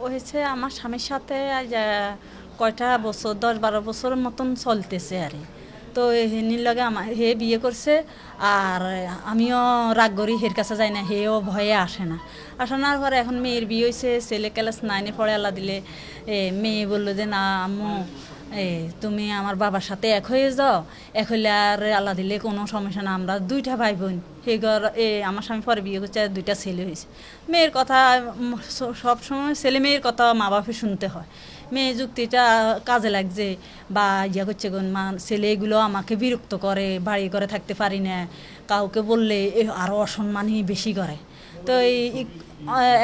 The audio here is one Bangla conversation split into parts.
হয়েছে আমার স্বামীর সাথে আজ কয়টা বছর 10-12 বছরের মতন চলতেছে আর কি। তো হেনির লগে আমার হে বিয়ে করছে আর আমিও রাগ করি হের কাছে যাই না, হেও ভয়ে আসে না পরে এখন মেয়ের বিয়ে হয়েছে, ছেলে ক্লাস 9-এ পড়ে আল্লাহ দিলে মেয়ে বললো যে না আম্মু তুমি আমার বাবার সাথে এক হয়ে যাও, এক হইলে আর আল্লাহ দিলে কোনো সমস্যা না, আমরা দুইটা ভাই বোন। সেই ঘর আমার স্বামী পরে বিয়ে করছে আর দুইটা ছেলে হয়েছে। মেয়ের কথা সবসময় ছেলে মেয়ের কথা মা বাপে শুনতে হয়। মেয়ে যুক্তিটা কাজে লাগছে বা ইয়া করছে ছেলে এগুলো আমাকে বিরক্ত করে, বাড়ি করে থাকতে পারি না, কাউকে বললে আরও অসম্মানই বেশি করে। তো এই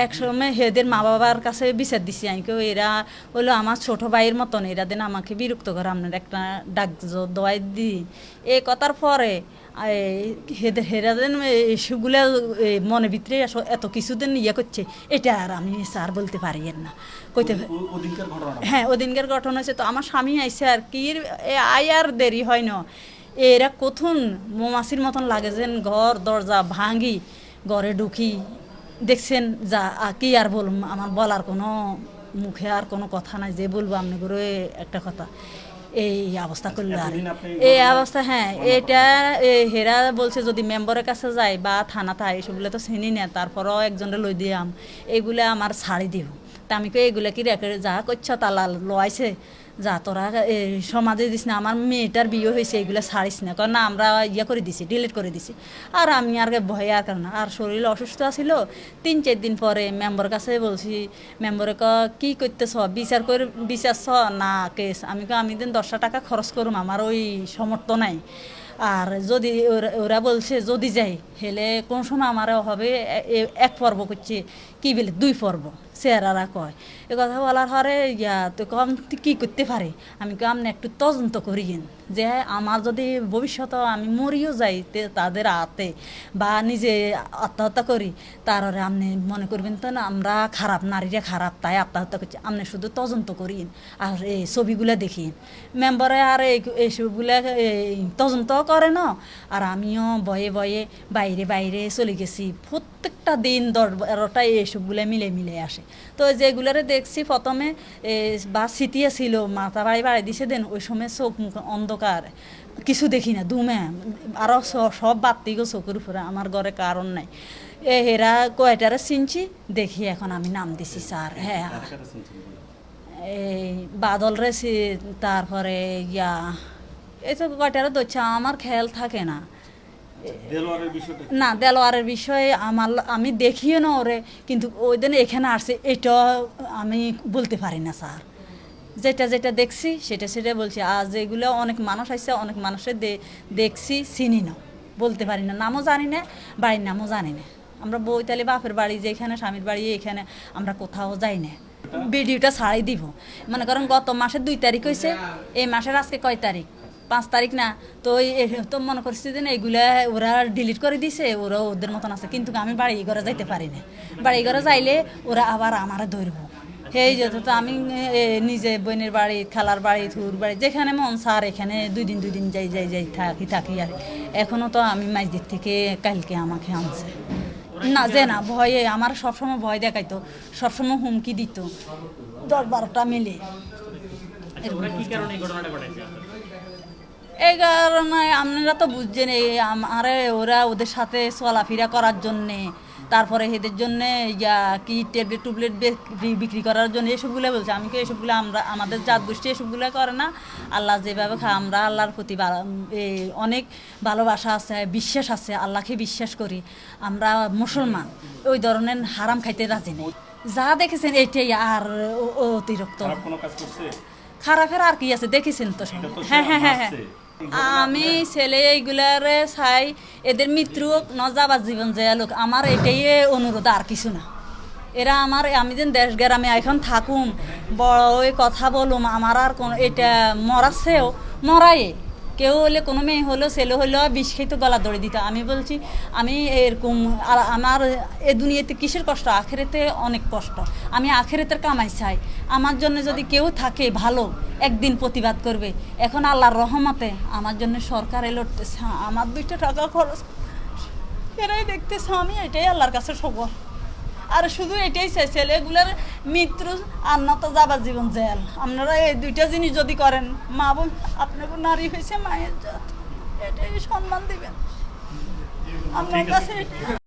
এক সময় এদের মা বাবার কাছে বিচার দিছি আমি, কেউ এরা হলো আমার ছোট ভাইয়ের মতন, এরা দেন আমাকে বিরক্ত করে, আপনার একটা ডাক দোয়াই দিই। এই কথার পরে হেরা দেন এসবগুলো মনে ভিতরে এত কিছুদিন ইয়ে করছে, এটা আর আমি স্যার বলতে পারি না কইতে। হ্যাঁ ওদিনকার ঘটনা হয়েছে। তো আমার স্বামী আইসে আর কি আর দেরি হয় না, এরা কথুন মৌমাছির মতন লাগে যেন ঘর দরজা ভাঙি ঘরে ঢুকি। দেখছেন যা কি আর বলুম, আমার বলার কোনো মুখে আর কোনো কথা নাই যে বলবো আপনি করে একটা কথা। এই অবস্থা করলো আর এই অবস্থা। হ্যাঁ এটা হেরা বলছে যদি মেম্বারের কাছে যায় বা থানা থায় এসবগুলো তো চিনি না, তারপরও একজনের লই দিয়াম এইগুলো আমার ছাড়ি দিব। তা আমি কই এগুলো কি রেখে যা করছ তালা লইছে যা তোরা সমাজে দিস না, আমার মেয়েটার বিয়ে হয়েছে এগুলো ছাড়িস না, কারণ না আমরা ইয়ে করে দিছি, ডিলিট করে দিছি। আর আমি আর ভয়ে আর কারণ আর শরীর অসুস্থ ছিল। 3-4 দিন পরে মেম্বারের কাছে বলছি, মেম্বারে কি করতেছ বিচারছ না কেস। আমি দিন 10 টাকা খরচ করুম, আমার ওই সমর্থ নাই। আর যদি ওরা বলছে যদি যাই হেলে কোন সময় আমার হবে এক পর্ব করছে কি বলে 2 পর্ব চেহারারা কয়। এ কথা বলার পরে তো কম কী করতে পারে, আমি আপনি একটু তদন্ত করিয়েন যে আমার যদি ভবিষ্যতে আমি মরিও যাই তাদের হাতে বা নিজে আত্মহত্যা করি, তারপরে আপনি মনে করবেন তো না আমরা খারাপ, নারীরা খারাপ তাই আত্মহত্যা করছে। আপনি শুধু তদন্ত করিন আর এই ছবিগুলো দেখিন। মেম্বারে আর এইসবগুলো তদন্ত করে না। আর আমিও বয়ে বয়ে বাইরে বাইরে চলে গেছি, প্রত্যেকটা দিন 10-12টায় এইসবগুলো মিলে মিলে আসে। তো যেগুলারে দেখছি প্রথমে বা স্মৃতিয়ে ছিল মাথা বাড়ি দিছে দেন, ওই সময় চোখ মুখ অন্ধকার, কিছু দেখি না দুমে আরও সব বাড়তি গো চোখের উপরে, আমার ঘরে কারণ নাই। হেরা কয়টারে চিনছি দেখি এখন আমি নাম দিছি স্যার। হ্যাঁ এই বাদল রেছি, তারপরে এইসব কয়টারে ধরছে আমার খেয়াল থাকে না। না দেলোয়ারের বিষয়ে আমি দেখিও না ওরে, কিন্তু ওই দিন এখানে আসছে এটা আমি বলতে পারি না স্যার। যেটা যেটা দেখছি সেটা সেটা বলছি। আর যেগুলো অনেক মানুষ আসছে, অনেক মানুষের দেখছি চিনি না, বলতে পারি না, নামও জানি না, বাড়ির নামও জানি না। আমরা বইতালি বাপের বাড়ি যেখানে, স্বামীর বাড়ি এখানে, আমরা কোথাও যাই না। ভিডিওটা ছাড়াই দিব, মনে করেন গত মাসের 2 তারিখ হয়েছে, এই মাসের আজকে কয় তারিখ, 5 তারিখ না। তো তো মনে করছি যে এইগুলা ওরা ডিলিট করে দিছে, ওরা ওদের মতন আছে, কিন্তু আমি বাড়ি ঘরে যাইতে পারি না। বাড়ি ঘরে যাইলে ওরা আবার আমারে ধরবো। সেই যেহেতু আমি নিজে বোনের বাড়ি, খালার বাড়ি, থুর বাড়ি, যেখানে মন সার এখানে 2 দিন যাই থাকি আর এখনও তো আমি মাঝদিক থেকে কালকে আমাকে আনছে না যে না ভয়ে আমার সবসময় ভয় দেখাইতো, সবসময় হুমকি দিত 10-12টা মিলে। এই কারণে আপনারা তো বুঝছেন আমারে ওরা ওদের সাথে চলাফেরা করার জন্যে, তারপরে এদের জন্যে কি ট্যাবলেট বিক্রি করার জন্য এসবগুলো বলছে। আমি কি এসবগুলো আমাদের জাত গোষ্ঠী এসবগুলো করে না। আল্লাহ যেভাবে আমরা আল্লাহর প্রতি অনেক ভালোবাসা আছে, বিশ্বাস আছে, আল্লাহকে বিশ্বাস করি, আমরা মুসলমান, ওই ধরনের হারাম খাইতে রাজি নেই। যা দেখেছেন এটাই আর অতিরিক্ত খারাপের আর কি আছে দেখেছেন তো। হ্যাঁ হ্যাঁ হ্যাঁ হ্যাঁ আমি ছেলে এইগুলারে চাই, এদের মৃত্যু ন যাবার জীবন যায় লোক, আমার এটাই অনুরোধ, আর কিছু না। এরা আমার আমি যেন দেশ গ্রামে এখন থাকুম, বড় ওই কথা বলুম, আমার আর কোন এটা মরাছেও মরাই, কেউ হলে কোনো মেয়ে হলো ছেলে হলো বিষ খেয়ে তো গলা দড়ে দিত। আমি বলছি আমি এরকম আমার এ দুনিয়াতে কিসের কষ্ট, আখেরাতে অনেক কষ্ট। আমি আখেরাতের কামাই চাই, আমার জন্য যদি কেউ থাকে ভালো একদিন প্রতিবাদ করবে। এখন আল্লাহর রহমতে আমার জন্য সরকারে লড়তেছে, আমার 2টা টাকা খরচ এরাই দেখতেছে, আমি এটাই আল্লাহর কাছে সবর। আর শুধু এটাই চাই ছেলেগুলোর মৃত্যু আর না তো যাবার জীবন জেল। আপনারা এই দুইটা জিনিস যদি করেন, মা বোন আপনাকে নারী হয়েছে মায়ের জাত, এটাই সম্মান দিবেন আপনার কাছে।